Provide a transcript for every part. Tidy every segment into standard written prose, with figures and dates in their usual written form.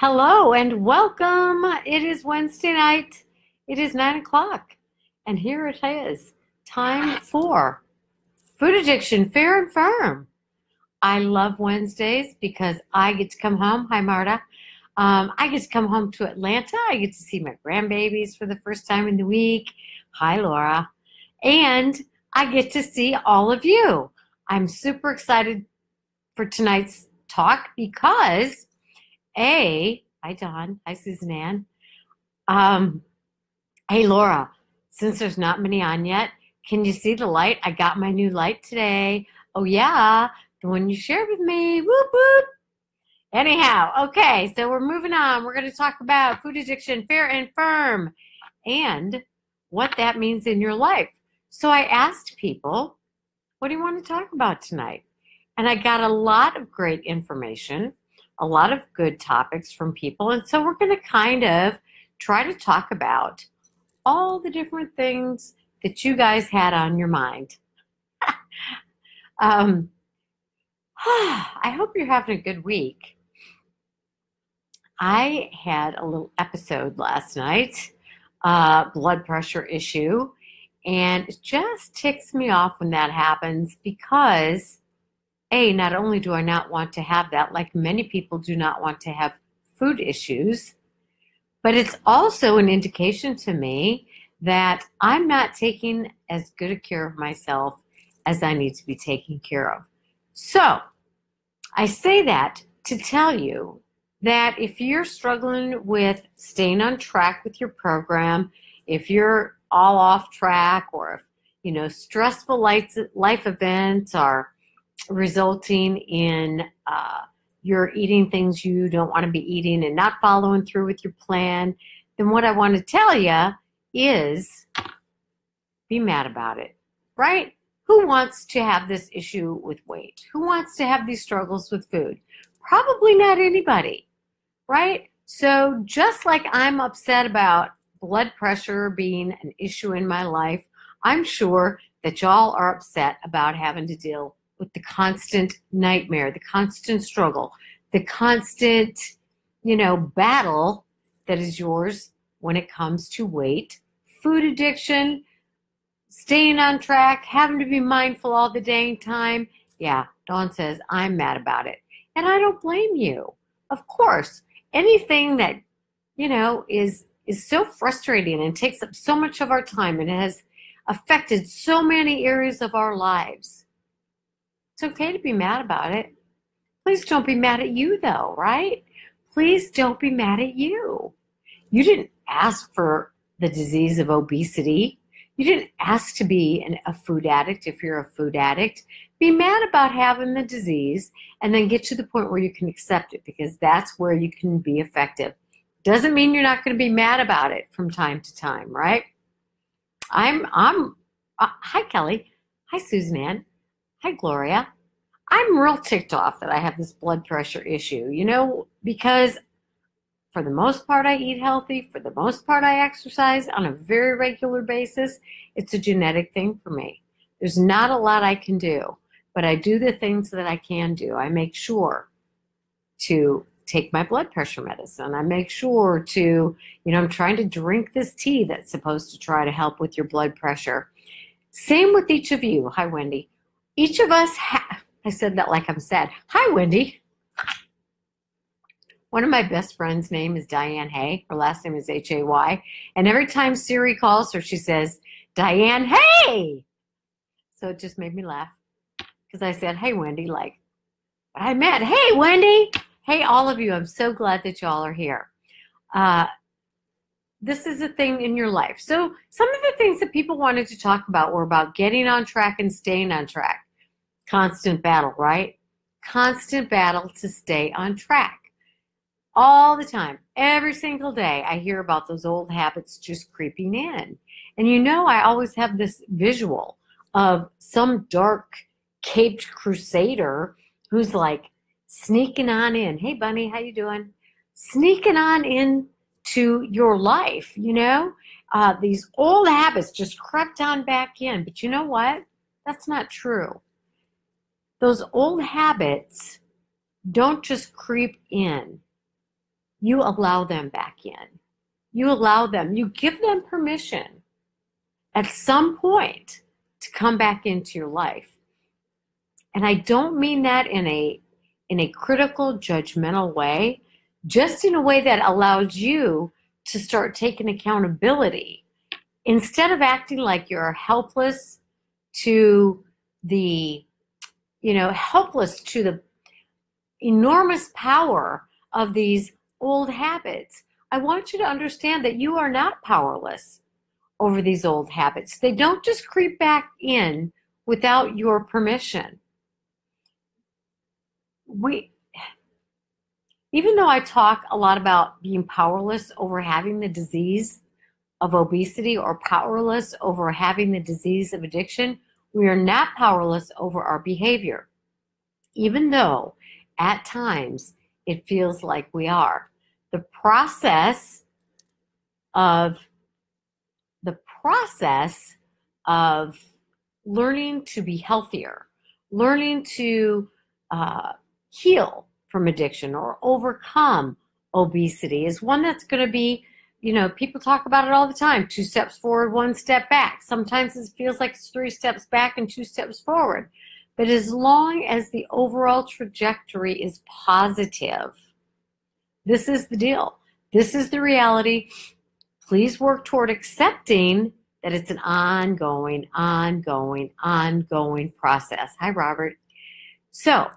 Hello and welcome. It is Wednesday night. It is 9 o'clock. And here it is. Time for Food Addiction Fair and Firm. I love Wednesdays because I get to come home. Hi, Marta. I get to come home to Atlanta. I get to see my grandbabies for the first time in the week. Hi, Laura. And I get to see all of you. I'm super excited for tonight's talk because hi Don, hi Susan Ann. Hey Laura, since there's not many on yet, can you see the light? I got my new light today. Oh yeah, the one you shared with me. Whoop whoop. Anyhow, okay, so we're moving on. We're going to talk about food addiction, fair and firm, and what that means in your life. So I asked people, what do you want to talk about tonight? And I got a lot of great information, a lot of good topics from people. And so we're going to kind of try to talk about all the different things that you guys had on your mind. I hope you're having a good week. I had a little episode last night, blood pressure issue, and it just ticks me off when that happens because not only do I not want to have that, like many people do not want to have food issues, but it's also an indication to me that I'm not taking as good a care of myself as I need to be taken care of. So I say that to tell you that if you're struggling with staying on track with your program, if you're all off track, or if, stressful life events are resulting in you're eating things you don't want to be eating and not following through with your plan, then what I want to tell you is be mad about it, right? Who wants to have this issue with weight? Who wants to have these struggles with food? Probably not anybody, right? So just like I'm upset about blood pressure being an issue in my life, I'm sure that y'all are upset about having to deal with the constant nightmare, the constant struggle, the constant, battle that is yours when it comes to weight, food addiction, staying on track, having to be mindful all the dang time. Yeah, Dawn says, I'm mad about it. And I don't blame you. Of course, anything that, is so frustrating and takes up so much of our time and has affected so many areas of our lives. It's okay to be mad about it. Please don't be mad at you, though, right? Please don't be mad at you. You didn't ask for the disease of obesity. You didn't ask to be a food addict if you're a food addict. Be mad about having the disease and then get to the point where you can accept it, because that's where you can be effective. Doesn't mean you're not going to be mad about it from time to time, right? Hi, Kelly. Hi, Susan Ann. Hi, Gloria. I'm real ticked off that I have this blood pressure issue, because for the most part I eat healthy. For the most part I exercise on a very regular basis. It's a genetic thing for me. There's not a lot I can do, but I do the things that I can do. I make sure to take my blood pressure medicine. I make sure to, I'm trying to drink this tea that's supposed to try to help with your blood pressure. Same with each of you. Hi, Wendy. Each of us I said that like I'm sad. Hi, Wendy. One of my best friends' name is Diane Hay. Her last name is Hay. And every time Siri calls her, she says, Diane Hay. So it just made me laugh because I said, hey, Wendy, like what I meant. Hey, Wendy. Hey, all of you. I'm so glad that y'all are here. This is a thing in your life. So some of the things that people wanted to talk about were about getting on track and staying on track. Constant battle, right? Constant battle to stay on track. All the time, every single day, I hear about those old habits just creeping in. And I always have this visual of some dark caped crusader who's like sneaking on in. Hey, Bunny, how you doing? Sneaking on into your life, these old habits just crept on back in. But you know what? That's not true. Those old habits don't just creep in. you allow them back in. You allow them, you give them permission at some point to come back into your life. And I don't mean that in a critical, judgmental way, just in a way that allows you to start taking accountability. Instead of acting like you're helpless to the, helpless to the enormous power of these old habits, I want you to understand that you are not powerless over these old habits. They don't just creep back in without your permission. Even though I talk a lot about being powerless over having the disease of obesity or powerless over having the disease of addiction, we are not powerless over our behavior, even though at times it feels like we are. The process of learning to be healthier, learning to heal from addiction or overcome obesity is one that's going to be, people talk about it all the time, 2 steps forward, 1 step back. Sometimes it feels like it's 3 steps back and 2 steps forward. But as long as the overall trajectory is positive, this is the deal. This is the reality. Please work toward accepting that it's an ongoing process. Hi, Robert. So,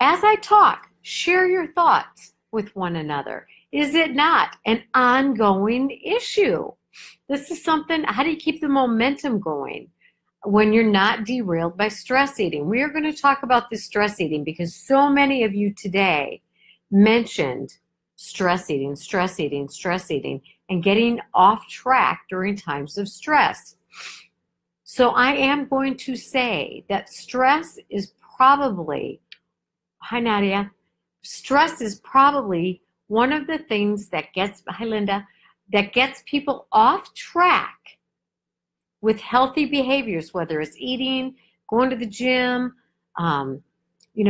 as I talk, share your thoughts with one another. Is it not an ongoing issue? This is something, how do you keep the momentum going when you're not derailed by stress eating? We are going to talk about this stress eating because so many of you today mentioned stress eating, and getting off track during times of stress. So I am going to say that stress is probably, hi Nadia, stress is probably one of the things that gets, hi Linda, that gets people off track with healthy behaviors, whether it's eating, going to the gym,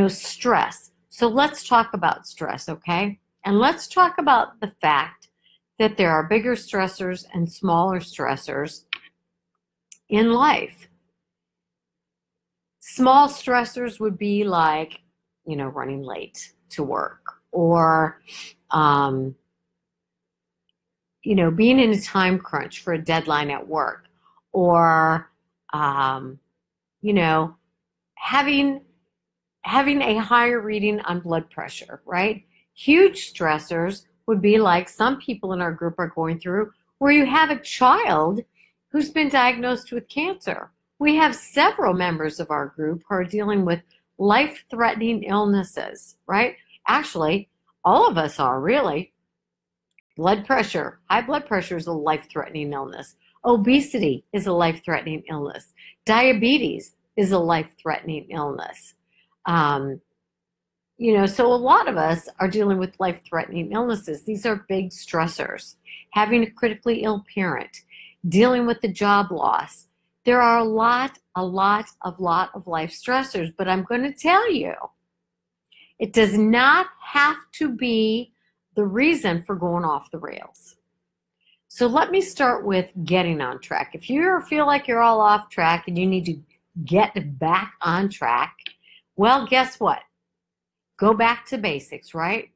stress. So let's talk about stress, okay? And let's talk about the fact that there are bigger stressors and smaller stressors in life. Small stressors would be like, running late to work or, being in a time crunch for a deadline at work or, having a higher reading on blood pressure, right? Huge stressors would be like some people in our group are going through, where you have a child who's been diagnosed with cancer. We have several members of our group who are dealing with life-threatening illnesses, right? Actually, all of us are really. Blood pressure, high blood pressure is a life-threatening illness. Obesity is a life-threatening illness. Diabetes is a life-threatening illness. So a lot of us are dealing with life-threatening illnesses. These are big stressors. Having a critically ill parent, dealing with the job loss. There are a lot of life stressors, but I'm going to tell you, it does not have to be the reason for going off the rails. So let me start with getting on track. If you feel like you're all off track and you need to get back on track, well, guess what? Go back to basics, right?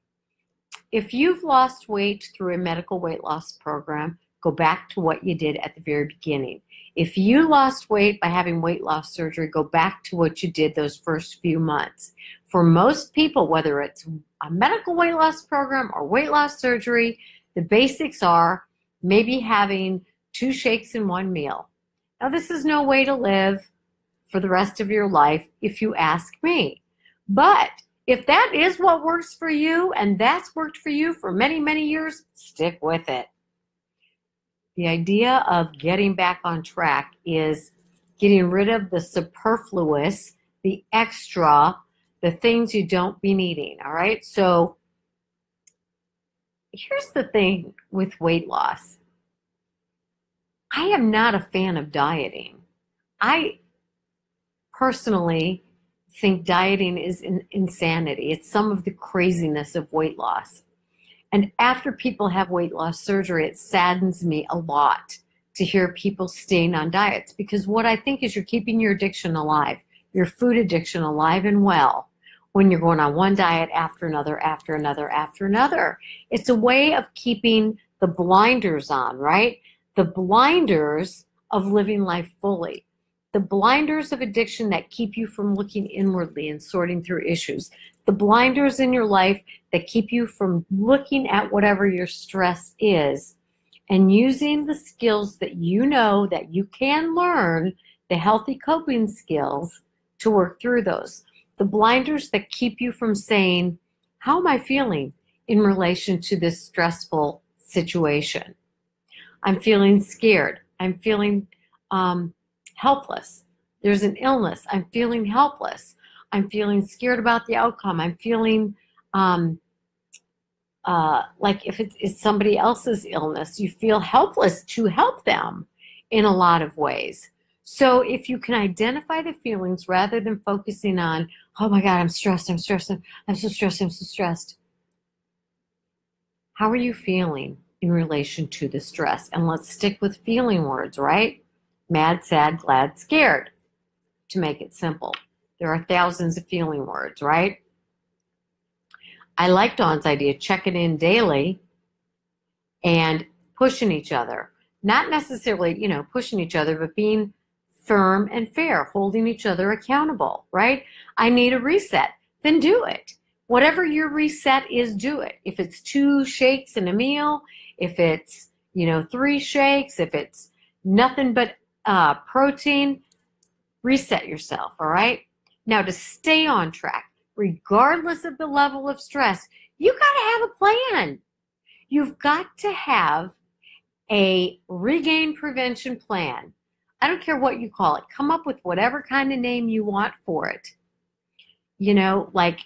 If you've lost weight through a medical weight loss program, go back to what you did at the very beginning. If you lost weight by having weight loss surgery, go back to what you did those first few months. For most people, whether it's a medical weight loss program or weight loss surgery, the basics are maybe having 2 shakes in 1 meal. Now, this is no way to live for the rest of your life, if you ask me. But if that is what works for you, and that's worked for you for many, many years, stick with it. The idea of getting back on track is getting rid of the superfluous, the extra, the things you don't be needing, all right? So here's the thing with weight loss. I am not a fan of dieting. I personally think dieting is insanity. It's some of the craziness of weight loss. And after people have weight loss surgery, it saddens me a lot to hear people staying on diets, because what I think is you're keeping your addiction alive, your food addiction alive and well, when you're going on one diet after another, after another, after another. It's a way of keeping the blinders on, right? The blinders of living life fully. The blinders of addiction that keep you from looking inwardly and sorting through issues. The blinders in your life that keep you from looking at whatever your stress is and using the skills that you know that you can learn, the healthy coping skills, to work through those. The blinders that keep you from saying, how am I feeling in relation to this stressful situation? I'm feeling scared. I'm feeling helpless. There's an illness. I'm feeling helpless. I'm feeling scared about the outcome. I'm feeling like if it's somebody else's illness, you feel helpless to help them in a lot of ways. So if you can identify the feelings rather than focusing on, oh my God, I'm stressed, I'm stressed, I'm so stressed, I'm so stressed. How are you feeling in relation to the stress? And let's stick with feeling words, right? Mad, sad, glad, scared, to make it simple. There are thousands of feeling words, right? I like Dawn's idea, checking in daily and pushing each other. Not necessarily, pushing each other, but being firm and fair, holding each other accountable, right? I need a reset, then do it. Whatever your reset is, do it. If it's 2 shakes in a meal, if it's, 3 shakes, if it's nothing but protein, reset yourself, all right? Now, to stay on track, regardless of the level of stress, you got to have a plan. You've got to have a regain prevention plan. I don't care what you call it. Come up with whatever kind of name you want for it. Like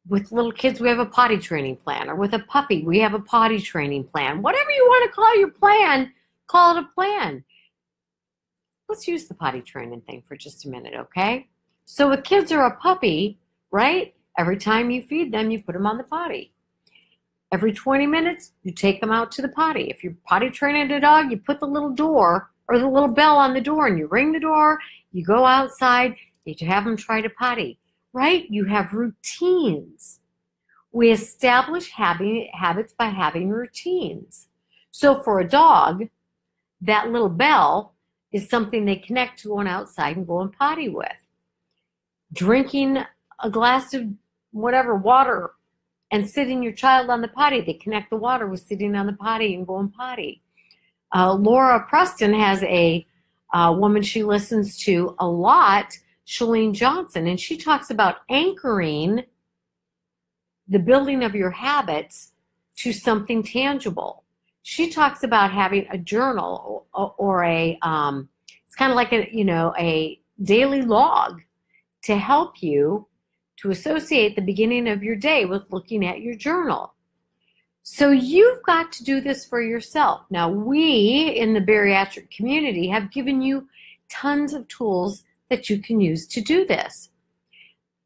with little kids, we have a potty training plan, or with a puppy, we have a potty training plan. Whatever you want to call your plan, call it a plan. Let's use the potty training thing for just a minute, okay? So with kids or a puppy, right? Every time you feed them, you put them on the potty. Every 20 minutes, you take them out to the potty. If you're potty training a dog, you put the little door or the little bell on the door and you ring the door, you go outside, you have them try to potty, right? You have routines. We establish habits by having routines. So for a dog, that little bell is something they connect to going outside and going potty with. Drinking a glass of whatever water and sitting your child on the potty, they connect the water with sitting on the potty and going potty. Laura Preston has a woman she listens to a lot, Chalene Johnson, and she talks about anchoring the building of your habits to something tangible. She talks about having a journal or a, it's kind of like a daily log to help you to associate the beginning of your day with looking at your journal. So you've got to do this for yourself. Now, we in the bariatric community have given you tons of tools that you can use to do this.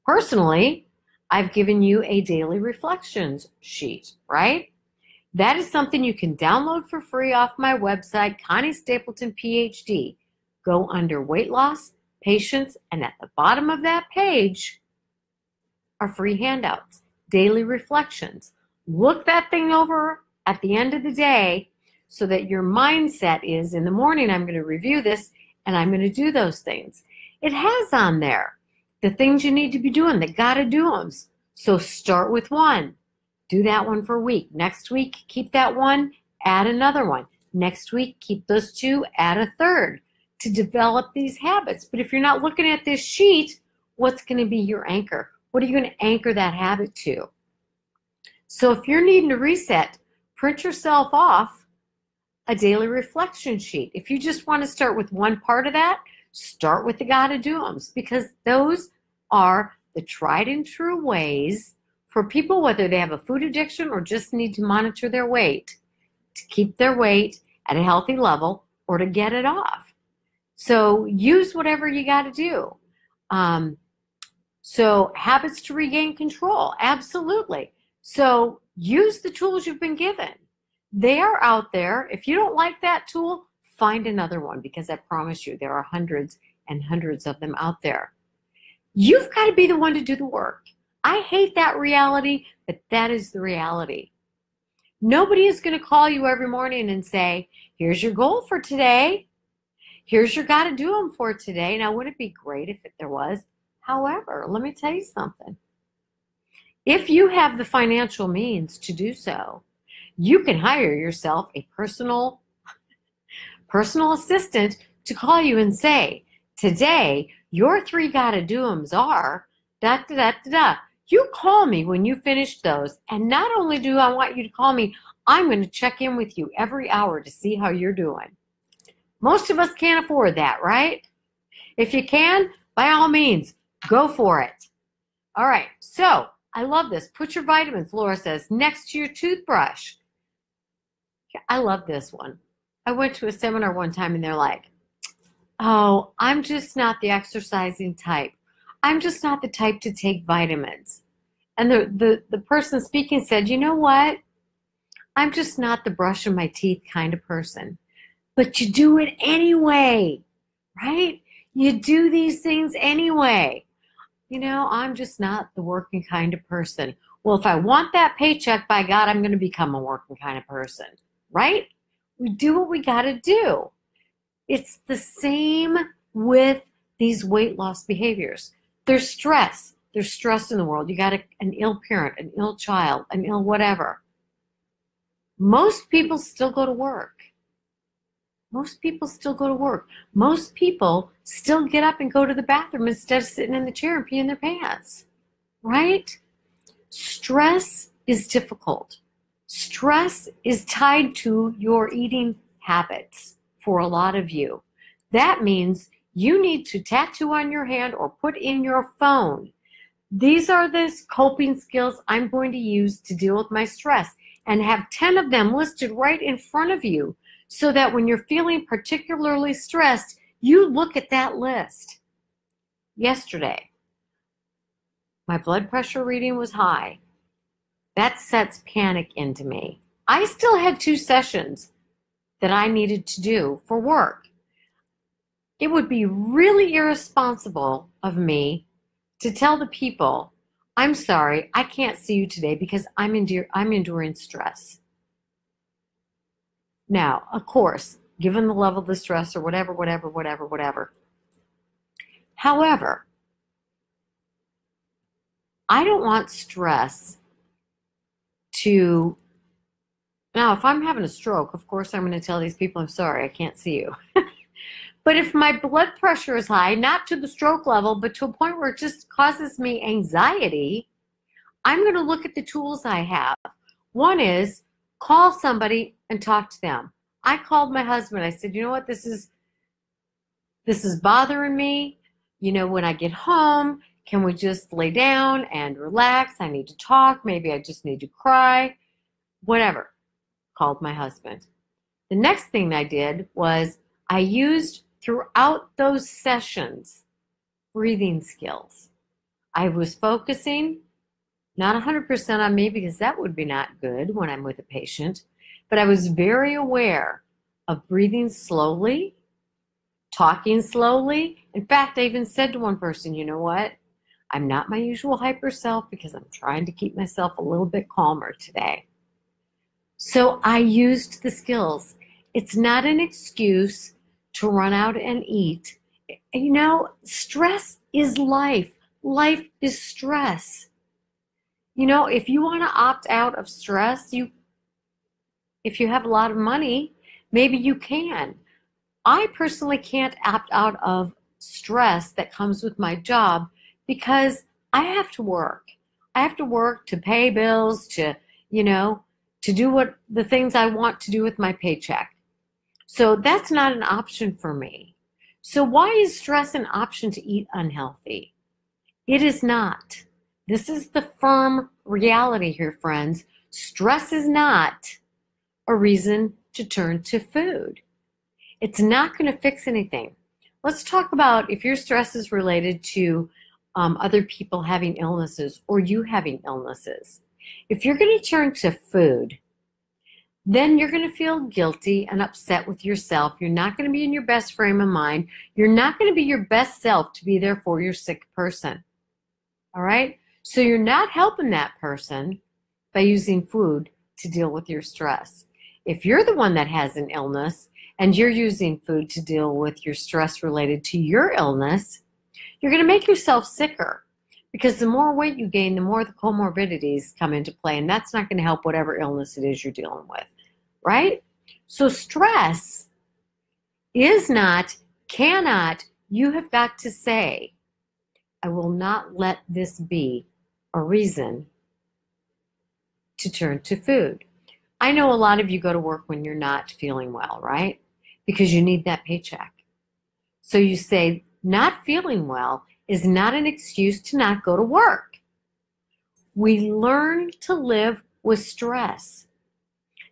Personally, I've given you a daily reflections sheet, right? That is something you can download for free off my website, Connie Stapleton, PhD. Go under weight loss, patience, and at the bottom of that page are free handouts, daily reflections. Look that thing over at the end of the day so that your mindset is, in the morning, I'm going to review this and I'm going to do those things. It has on there the things you need to be doing, that got to do them. So start with one. Do that one for a week. Next week, keep that one, add another one. Next week, keep those 2, add a third to develop these habits. But if you're not looking at this sheet, what's going to be your anchor? What are you going to anchor that habit to? So if you're needing to reset, print yourself off a daily reflection sheet. If you just want to start with one part of that, start with the gotta do-ems, because those are the tried and true ways for people, whether they have a food addiction or just need to monitor their weight, to keep their weight at a healthy level or to get it off. So use whatever you got to do. So habits to regain control, absolutely. So use the tools you've been given. They are out there. If you don't like that tool, find another one, because I promise you there are hundreds and hundreds of them out there. You've got to be the one to do the work. I hate that reality, but that is the reality. Nobody is going to call you every morning and say, here's your goal for today. Here's your got to do them for today. Now, wouldn't it be great if there was? However, let me tell you something. If you have the financial means to do so, you can hire yourself a personal assistant to call you and say, today, your 3 gotta do-ems are da da da da da. You call me when you finish those, and not only do I want you to call me, I'm going to check in with you every hour to see how you're doing. Most of us can't afford that, right? If you can, by all means, go for it. All right, so I love this. Put your vitamins, Laura says, next to your toothbrush. I love this one. I went to a seminar one time and they're like, oh, I'm just not the exercising type. I'm just not the type to take vitamins. And the person speaking said, you know what? I'm just not the brush of my teeth kind of person. But you do it anyway, right? You do these things anyway. You know, I'm just not the working kind of person. Well, if I want that paycheck, by God, I'm going to become a working kind of person, right? We do what we got to do. It's the same with these weight loss behaviors. There's stress. There's stress in the world. You got an ill parent, an ill child, an ill whatever. Most people still go to work. Most people still go to work. Most people still get up and go to the bathroom instead of sitting in the chair and peeing their pants, right? Stress is difficult. Stress is tied to your eating habits for a lot of you. That means you need to tattoo on your hand or put in your phone. These are the coping skills I'm going to use to deal with my stress, and have 10 of them listed right in front of you so that when you're feeling particularly stressed, you look at that list. Yesterday, my blood pressure reading was high. That sets panic into me. I still had 2 sessions that I needed to do for work. It would be really irresponsible of me to tell the people, I'm sorry, I can't see you today because I'm enduring stress. Now, of course, given the level of the stress or whatever. However, I don't want stress to, now if I'm having a stroke, of course I'm going to tell these people, I'm sorry, I can't see you. But if my blood pressure is high, not to the stroke level, but to a point where it just causes me anxiety, I'm going to look at the tools I have. One is call somebody and talk to them. I called my husband. I said, you know what, this is bothering me. You know, when I get home, can we just lay down and relax? I need to talk. Maybe I just need to cry. Whatever. Called my husband. The next thing I did was I used throughout those sessions breathing skills. I was focusing not 100% on me, because that would be not good when I'm with a patient, but I was very aware of breathing slowly, talking slowly. In fact, I even said to one person, you know what? I'm not my usual hyper self because I'm trying to keep myself a little bit calmer today. So I used the skills. It's not an excuse to run out and eat. You know, stress is life. Life is stress. You know, if you want to opt out of stress, if you have a lot of money, maybe you can. I personally can't opt out of stress that comes with my job because I have to work. I have to work to pay bills, to do what the things I want to do with my paycheck. So that's not an option for me. So why is stress an option to eat unhealthy? It is not. This is the firm reality here, friends. Stress is not a reason to turn to food. It's not going to fix anything. Let's talk about if your stress is related to other people having illnesses or you having illnesses. If you're going to turn to food, then you're going to feel guilty and upset with yourself. You're not going to be in your best frame of mind. You're not going to be your best self to be there for your sick person. All right? So you're not helping that person by using food to deal with your stress. If you're the one that has an illness and you're using food to deal with your stress related to your illness, you're going to make yourself sicker, because the more weight you gain, the more the comorbidities come into play, and that's not going to help whatever illness it is you're dealing with, right? So stress is not, cannot, you have got to say, I will not let this be a reason to turn to food. I know a lot of you go to work when you're not feeling well, right? Because you need that paycheck. So you say, not feeling well is not an excuse to not go to work. We learn to live with stress.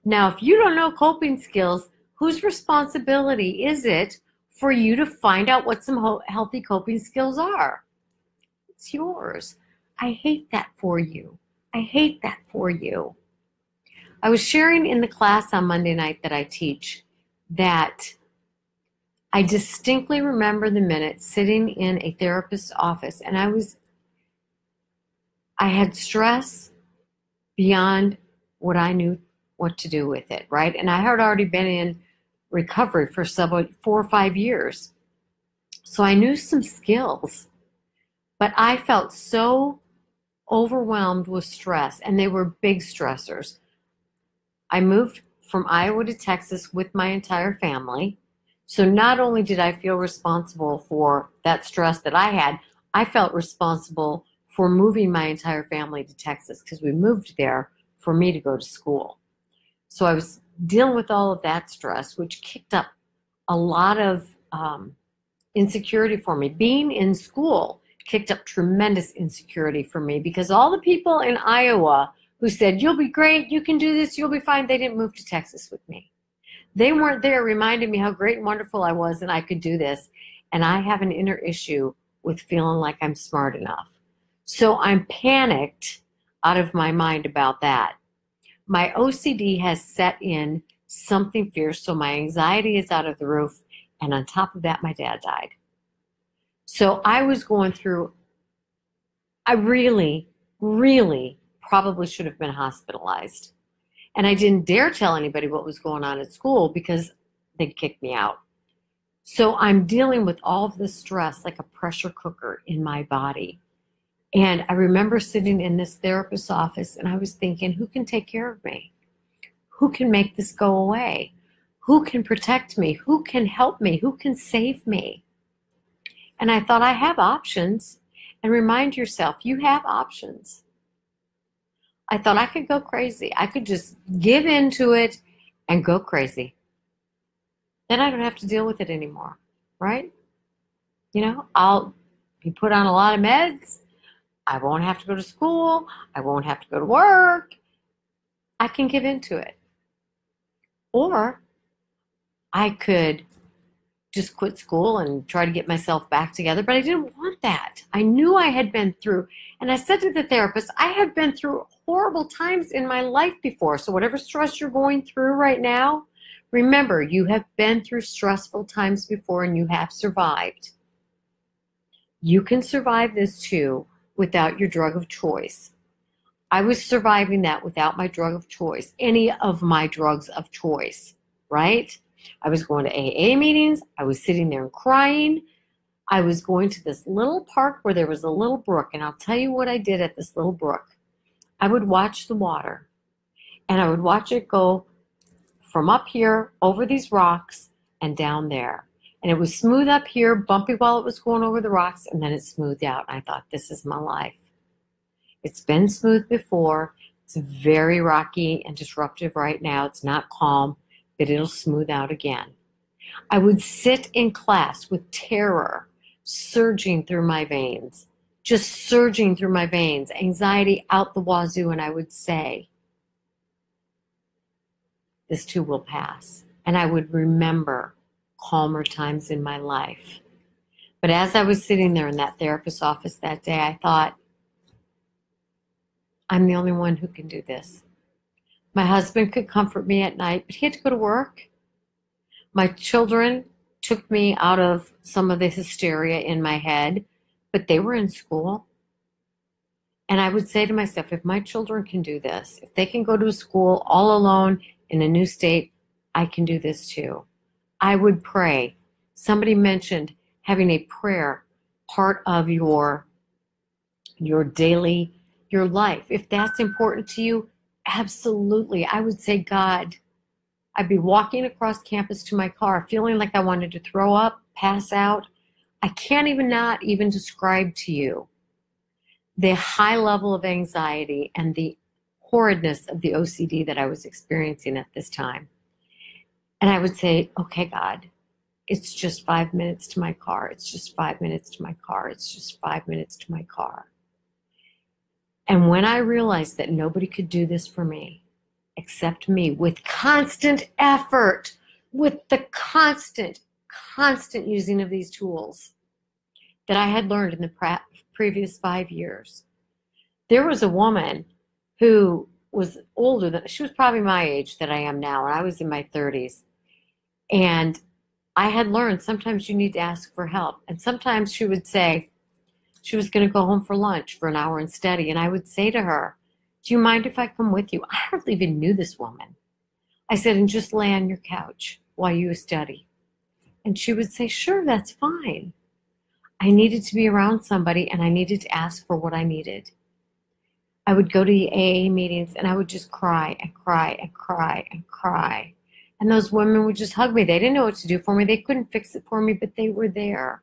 Now, if you don't know coping skills, whose responsibility is it for you to find out what some healthy coping skills are? It's yours. I hate that for you. I hate that for you. I was sharing in the class on Monday night that I teach that I distinctly remember the minute sitting in a therapist's office, and I had stress beyond what I knew what to do with it, right? And I had already been in recovery for 4 or 5 years. So I knew some skills, but I felt so overwhelmed with stress, and they were big stressors. I moved from Iowa to Texas with my entire family. So not only did I feel responsible for that stress that I had, I felt responsible for moving my entire family to Texas, because we moved there for me to go to school. So I was dealing with all of that stress, which kicked up a lot of insecurity for me. Being in school kicked up tremendous insecurity for me, because all the people in Iowa who said, you'll be great, you can do this, you'll be fine, they didn't move to Texas with me. They weren't there reminding me how great and wonderful I was and I could do this. And I have an inner issue with feeling like I'm smart enough. So I'm panicked out of my mind about that. My OCD has set in something fierce, so my anxiety is out of the roof. And on top of that, my dad died. So I was going through, I really, really probably should have been hospitalized. And I didn't dare tell anybody what was going on at school, because they'd kick me out. So I'm dealing with all of this stress like a pressure cooker in my body. And I remember sitting in this therapist's office, and I was thinking, who can take care of me? Who can make this go away? Who can protect me? Who can help me? Who can save me? And I thought, I have options. And remind yourself, you have options. I thought I could go crazy. I could just give into it and go crazy. Then I don't have to deal with it anymore, right? You know, I'll be put on a lot of meds. I won't have to go to school. I won't have to go to work. I can give into it. Or I could just quit school and try to get myself back together, but I didn't want that. I knew I had been through, and I said to the therapist, I have been through horrible times in my life before. So whatever stress you're going through right now, remember, you have been through stressful times before and you have survived. You can survive this too without your drug of choice. I was surviving that without my drug of choice, any of my drugs of choice, right? I was going to AA meetings. I was sitting there and crying. I was going to this little park where there was a little brook, and I'll tell you what I did at this little brook. I would watch the water, and I would watch it go from up here over these rocks and down there. And it was smooth up here, bumpy while it was going over the rocks, and then it smoothed out. And I thought, this is my life. It's been smooth before. It's very rocky and disruptive right now. It's not calm, but it'll smooth out again. I would sit in class with terror surging through my veins, just surging through my veins, anxiety out the wazoo, and I would say, this too will pass. And I would remember calmer times in my life. But as I was sitting there in that therapist's office that day, I thought, I'm the only one who can do this. My husband could comfort me at night, but he had to go to work. My children took me out of some of the hysteria in my head, but they were in school. And I would say to myself, if my children can do this, if they can go to school all alone in a new state, I can do this too. I would pray. Somebody mentioned having a prayer part of your daily, your life. If that's important to you, absolutely. I would say, God, I'd be walking across campus to my car, feeling like I wanted to throw up, pass out. I can't even not even describe to you the high level of anxiety and the horridness of the OCD that I was experiencing at this time. And I would say, okay, God, it's just 5 minutes to my car. It's just 5 minutes to my car. It's just 5 minutes to my car. And when I realized that nobody could do this for me except me, with constant effort, with the constant using of these tools that I had learned in the previous 5 years. There was a woman who was older than, she was probably my age that I am now, and I was in my 30s. And I had learned sometimes you need to ask for help. And sometimes she would say she was going to go home for lunch for an hour and study. And I would say to her, do you mind if I come with you? I hardly even knew this woman. I said, and just lay on your couch while you study. And she would say, sure, that's fine. I needed to be around somebody, and I needed to ask for what I needed. I would go to the AA meetings, and I would just cry and cry and cry and cry. And those women would just hug me. They didn't know what to do for me. They couldn't fix it for me, but they were there.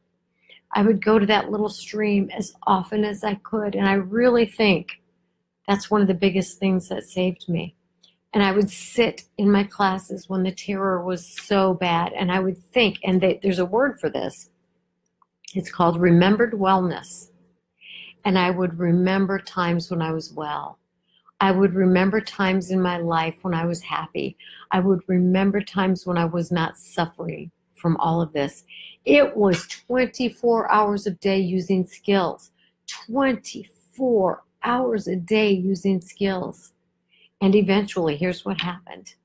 I would go to that little stream as often as I could, and I really think that's one of the biggest things that saved me. And I would sit in my classes when the terror was so bad, and I would think, and there's a word for this, it's called remembered wellness. And I would remember times when I was well. I would remember times in my life when I was happy. I would remember times when I was not suffering from all of this. It was 24 hours a day using skills. 24 hours a day using skills. And eventually, here's what happened.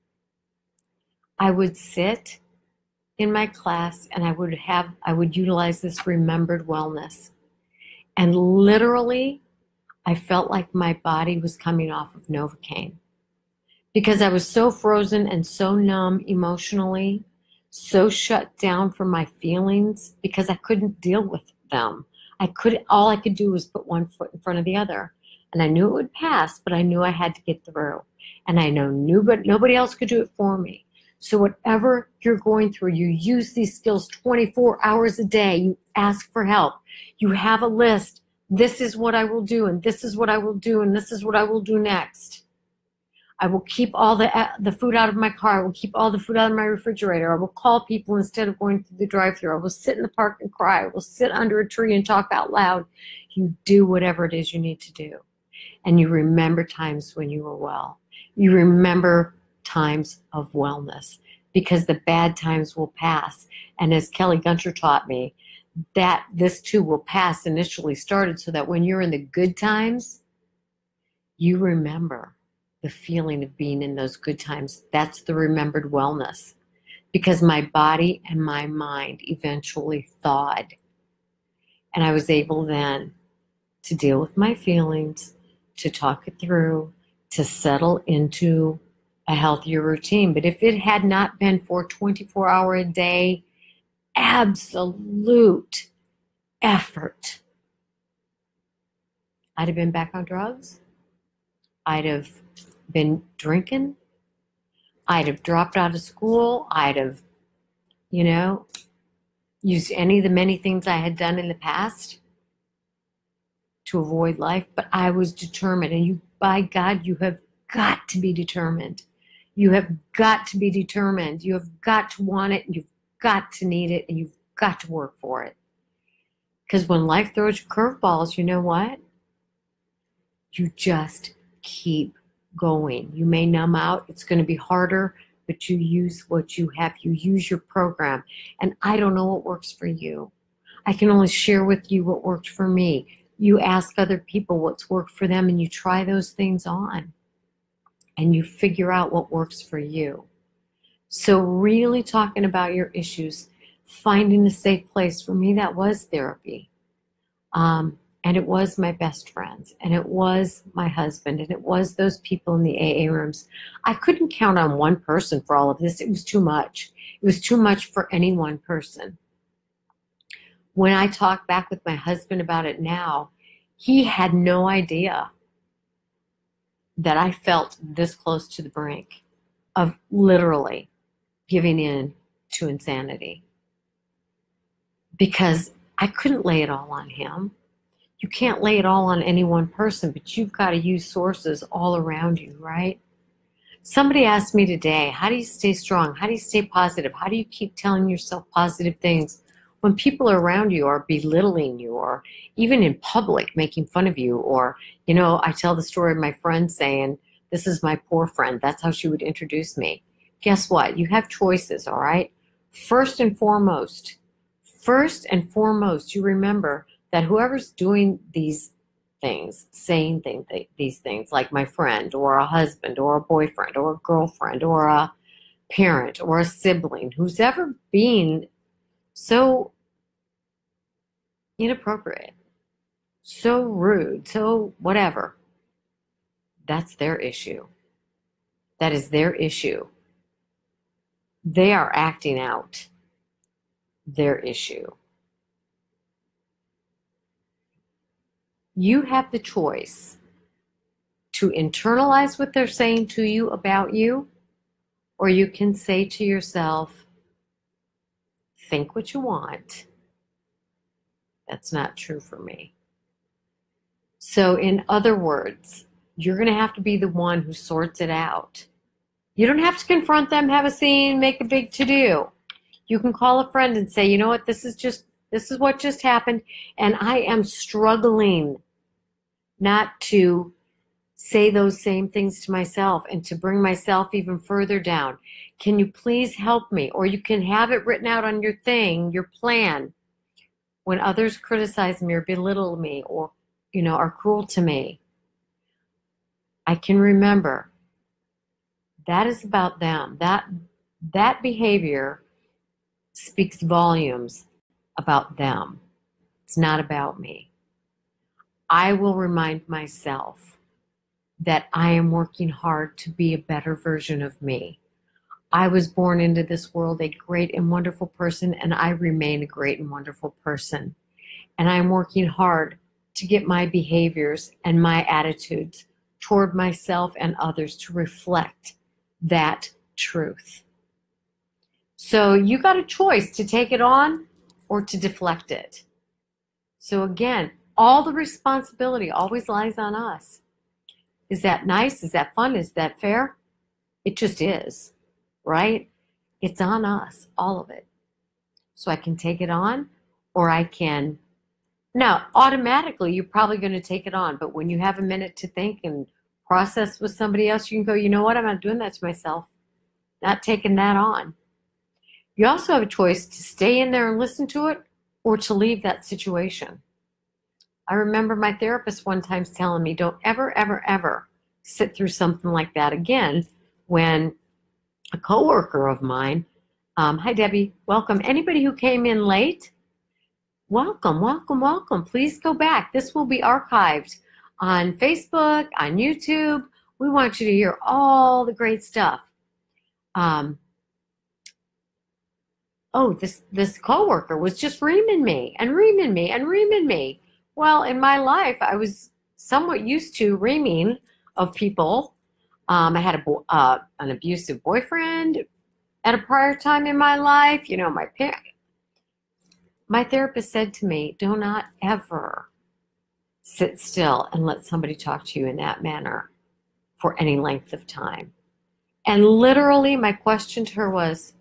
I would sit in my class and I would utilize this remembered wellness. And literally, I felt like my body was coming off of Novocaine because I was so frozen and so numb emotionally, so shut down from my feelings because I couldn't deal with them. All I could do was put one foot in front of the other. And I knew it would pass, but I knew I had to get through. And I knew nobody else could do it for me. So whatever you're going through, you use these skills 24 hours a day. You ask for help. You have a list. This is what I will do, and this is what I will do, and this is what I will do next. I will keep all the food out of my car. I will keep all the food out of my refrigerator. I will call people instead of going through the drive-thru. I will sit in the park and cry. I will sit under a tree and talk out loud. You do whatever it is you need to do. And you remember times when you were well. You remember times of wellness because the bad times will pass. And as Kelly Gunter taught me, that this too will pass initially started so that when you're in the good times, you remember the feeling of being in those good times. That's the remembered wellness because my body and my mind eventually thawed. And I was able then to deal with my feelings, to talk it through, to settle into a healthier routine. But if it had not been for 24-hour a day, absolute effort, I'd have been back on drugs. I'd have been drinking. I'd have dropped out of school. I'd have, used any of the many things I had done in the past to avoid life. But I was determined. And by God, you have got to be determined. You have got to be determined. You have got to want it. You've got to need it. And you've got to work for it. Because when life throws you curveballs, you know what? You just keep going. You may numb out. It's going to be harder, but you use what you have. You use your program. And I don't know what works for you. I can only share with you what worked for me. You ask other people what's worked for them and you try those things on and you figure out what works for you. So really talking about your issues, finding a safe place. For me, that was therapy. And it was my best friends, and it was my husband, and it was those people in the AA rooms. I couldn't count on one person for all of this. It was too much. It was too much for any one person. When I talk back with my husband about it now, he had no idea that I felt this close to the brink of literally giving in to insanity, because I couldn't lay it all on him. You can't lay it all on any one person, but you've got to use sources all around you, right? Somebody asked me today, how do you stay strong? How do you stay positive? How do you keep telling yourself positive things when people around you are belittling you, or even in public making fun of you? Or, I tell the story of my friend saying, this is my poor friend. That's how she would introduce me. Guess what? You have choices, all right? First and foremost, you remember that whoever's doing these things, saying these things, like my friend or a husband or a boyfriend or a girlfriend or a parent or a sibling, who's ever being so inappropriate, so rude, so whatever, that's their issue. That is their issue. They are acting out their issue. You have the choice to internalize what they're saying to you about you, or you can say to yourself, think what you want. That's not true for me. So in other words, you're going to have to be the one who sorts it out. You don't have to confront them, have a scene, make a big to-do. You can call a friend and say, you know what, this is what just happened, and I am struggling not to say those same things to myself and to bring myself even further down. Can you please help me? Or you can have it written out on your thing, your plan. When others criticize me or belittle me or, are cruel to me, I can remember that is about them. That behavior speaks volumes about them. It's not about me. I will remind myself that I am working hard to be a better version of me. I was born into this world a great and wonderful person, and I remain a great and wonderful person. And I'm working hard to get my behaviors and my attitudes toward myself and others to reflect that truth. So you got a choice to take it on or to deflect it. So again, all the responsibility always lies on us. Is that nice? Is that fun? Is that fair? It just is, right? It's on us, all of it. So I can take it on, or I can. Now, automatically, you're probably going to take it on, but when you have a minute to think and process with somebody else, you can go, you know what? I'm not doing that to myself. Not taking that on. You also have a choice to stay in there and listen to it, or to leave that situation. I remember my therapist one time telling me, don't ever, ever, ever sit through something like that again, when a coworker of mine, hi Debbie, welcome. Anybody who came in late, welcome, welcome, welcome. Please go back. This will be archived on Facebook, on YouTube. We want you to hear all the great stuff. This coworker was just reaming me and reaming me and reaming me. Well, in my life, I was somewhat used to reaming of people. I had an abusive boyfriend at a prior time in my life. My therapist said to me, do not ever sit still and let somebody talk to you in that manner for any length of time. And literally, my question to her was,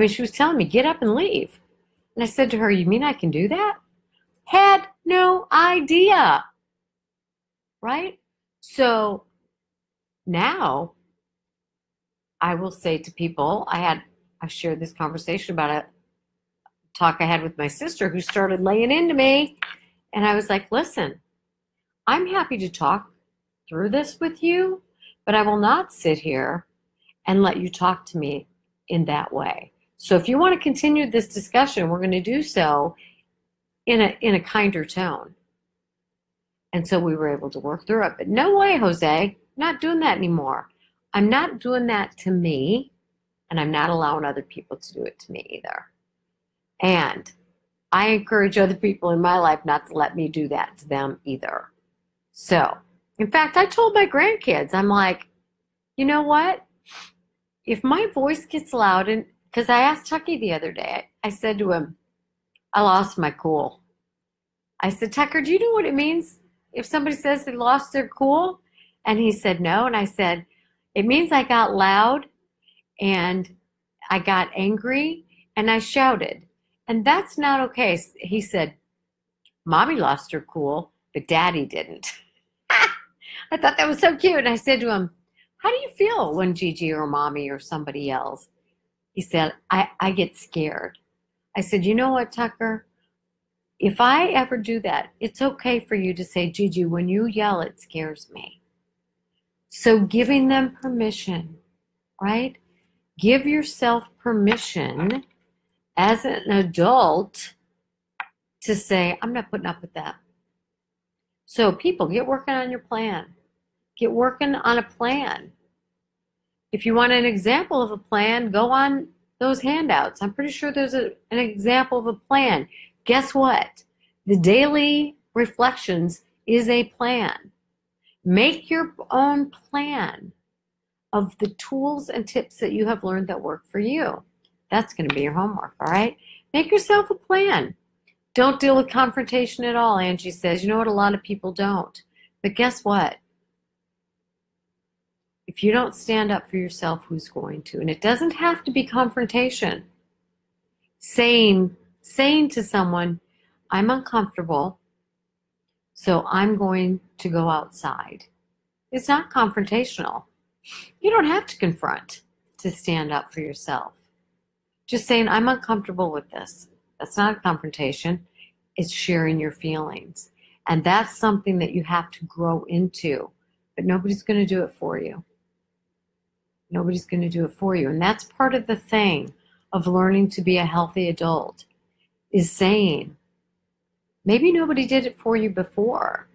she was telling me, get up and leave. And I said to her, you mean I can do that? Had no idea, right? So now I will say to people, I shared this conversation about a talk I had with my sister, who started laying into me And I was like, listen, I'm happy to talk through this with you, but I will not sit here and let you talk to me in that way. So if you want to continue this discussion, we're going to do so in a kinder tone. And so we were able to work through it. But no way, Jose, I'm not doing that anymore. I'm not doing that to me, and I'm not allowing other people to do it to me either. And I encourage other people in my life not to let me do that to them either. So, in fact, I told my grandkids, I'm like, you know what? If my voice gets loud, and because I asked Tucky the other day, I said to him, I lost my cool. I said, Tucker, do you know what it means if somebody says they lost their cool? And he said, no. And I said, it means I got loud and I got angry and I shouted. And that's not okay. He said, Mommy lost her cool, but Daddy didn't. I thought that was so cute. And I said to him, how do you feel when Gigi or Mommy or somebody yells? He said, I get scared. I said, you know what, Tucker? If I ever do that, it's okay for you to say, Gigi, when you yell, it scares me. So giving them permission, right? Give yourself permission as an adult to say, I'm not putting up with that. So people, get working on your plan. Get working on a plan. If you want an example of a plan, go on those handouts. I'm pretty sure there's an example of a plan. Guess what? The daily reflections is a plan. Make your own plan of the tools and tips that you have learned that work for you. That's going to be your homework, all right? Make yourself a plan. Don't deal with confrontation at all, Angie says. You know what? A lot of people don't. But guess what? If you don't stand up for yourself, who's going to? And it doesn't have to be confrontation. Saying to someone, I'm uncomfortable, so I'm going to go outside. It's not confrontational. You don't have to confront to stand up for yourself. Just saying, I'm uncomfortable with this. That's not a confrontation. It's sharing your feelings. And that's something that you have to grow into. But nobody's going to do it for you. Nobody's going to do it for you. And that's part of the thing of learning to be a healthy adult, is saying, maybe nobody did it for you before,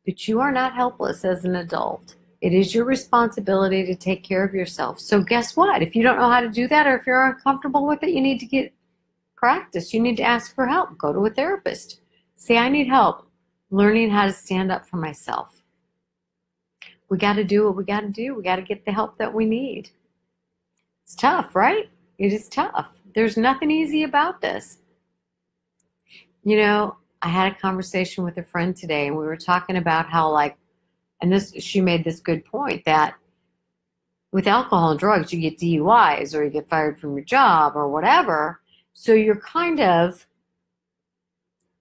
but you are not helpless as an adult. It is your responsibility to take care of yourself. So guess what? If you don't know how to do that, or if you're uncomfortable with it, you need to get practice. You need to ask for help. Go to a therapist. Say, I need help learning how to stand up for myself. We got to do what we got to do. We got to get the help that we need. It's tough, right? It is tough. There's nothing easy about this. You know, I had a conversation with a friend today, and we were talking about how, like, and she made this good point, that with alcohol and drugs, you get DUIs or you get fired from your job or whatever. So you're kind of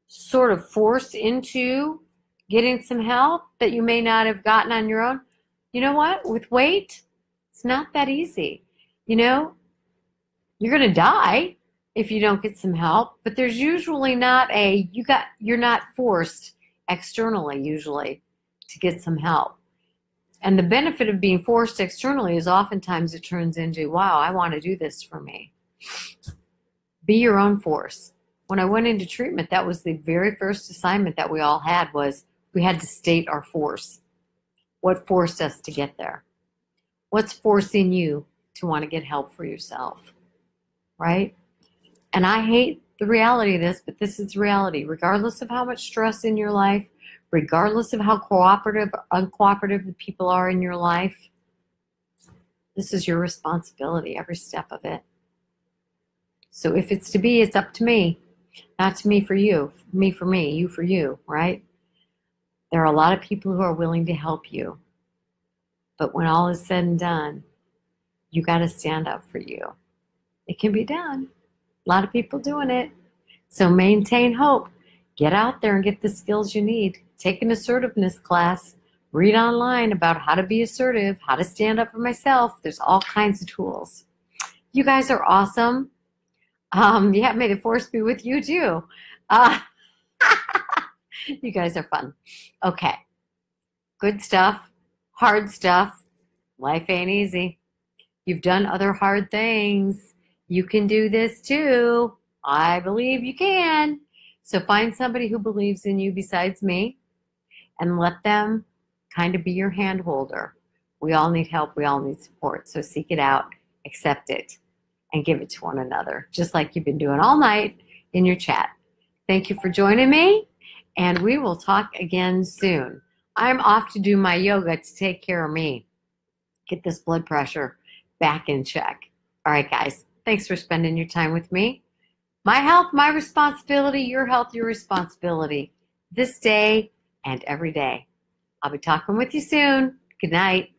sort of forced into getting some help that you may not have gotten on your own. You know what? With weight, it's not that easy. You know, you're going to die if you don't get some help, but there's usually not you're not forced externally usually to get some help. And the benefit of being forced externally is oftentimes it turns into, wow, I want to do this for me. Be your own force. When I went into treatment, that was the very first assignment that we all had, was we had to state our force. What forced us to get there? What's forcing you to want to get help for yourself? Right? And I hate the reality of this, but this is reality. Regardless of how much stress in your life, regardless of how cooperative or uncooperative the people are in your life, this is your responsibility, every step of it. So if it's to be, it's up to me. Not to me for you, me for me, you for you, right? There are a lot of people who are willing to help you. But when all is said and done, you got to stand up for you. It can be done. A lot of people doing it. So maintain hope. Get out there and get the skills you need. Take an assertiveness class. Read online about how to be assertive, how to stand up for myself. There's all kinds of tools. You guys are awesome. Yeah, may the force be with you too. You guys are fun. Okay. Good stuff. Hard stuff. Life ain't easy. You've done other hard things. You can do this too. I believe you can. So find somebody who believes in you besides me and let them kind of be your hand holder. We all need help. We all need support. So seek it out, accept it, and give it to one another, just like you've been doing all night in your chat. Thank you for joining me, and we will talk again soon. I'm off to do my yoga to take care of me, get this blood pressure back in check. All right, guys, thanks for spending your time with me. My health, my responsibility, your health, your responsibility, this day and every day. I'll be talking with you soon. Good night.